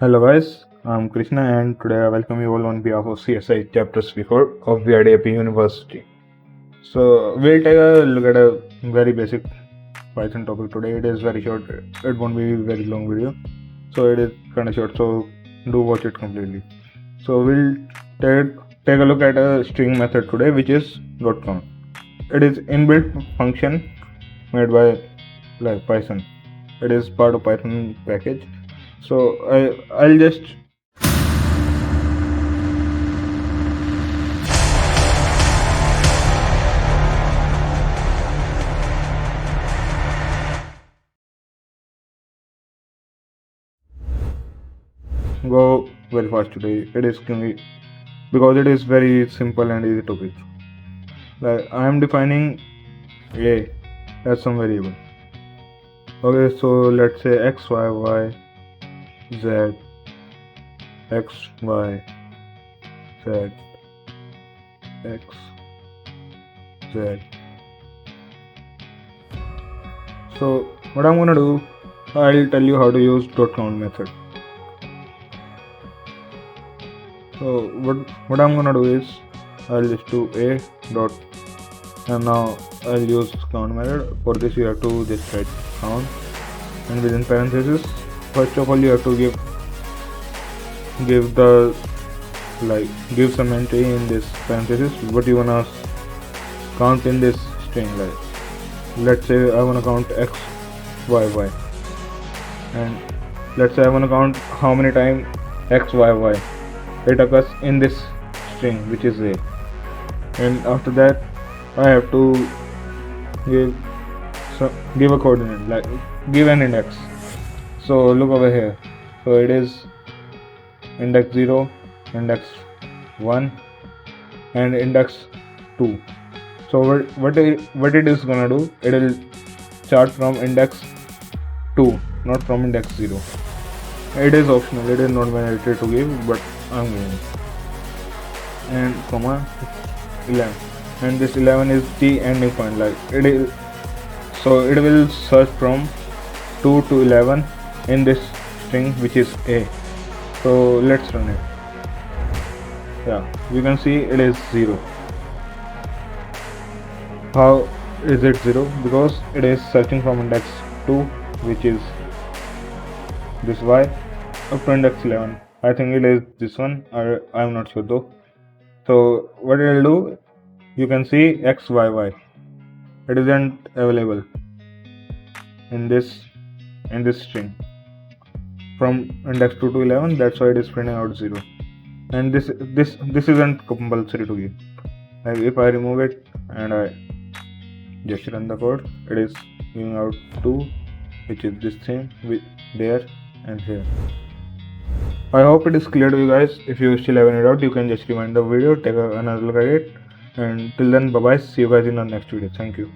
Hello guys, I'm Krishna and today I welcome you all on behalf of CSI Chapter 4 of Vit-Ap University. So we'll take a look at a very basic Python topic today. It is very short, it won't be a very long video. So it is kind of short, so do watch it completely. So we'll take a look at a string method today which is .count. It is inbuilt function made by Python. It is part of Python package. So I'll just go very fast today. It is because it is very simple and easy to pick. I am defining a as some variable. Okay, so let's say x, y, y, z, x, y, z, x, z. So what I'm gonna do, I'll tell you how to use .count method. So what I'm gonna do is I'll just do a dot, and now I'll use count method. For this you have to just write count, and within parentheses, first of all you have to give the give some entry in this parenthesis what you wanna count in this string. Let's say I wanna count x, y, y, and let's say I wanna count how many times x, y, y it occurs in this string which is a, and after that I have to give a coordinate, give an index. So look over here, so it is index 0, index 1 and index 2. So what it is gonna do, it will start from index 2, not from index 0. It is optional, it is not mandatory to give, but I'm giving. And comma 11, and this 11 is the ending point. It is, so it will search from 2 to 11 in this string which is a. So let's run it. Yeah, you can see it is 0. How is it 0? Because it is searching from index 2 which is this y up to index 11. I think it is this one, I'm not sure though. So what it will do, you can see x, y, y, it isn't available in this string from index 2 to 11. That's why it is printing out 0, and this isn't compulsory to give. If I remove it and I just run the code, it is giving out 2, which is this thing with there and here. I hope it is clear to you guys. If you still have any doubt, you can just rewind the video, take another look at it, and till then, bye bye. See you guys in the next video. Thank you.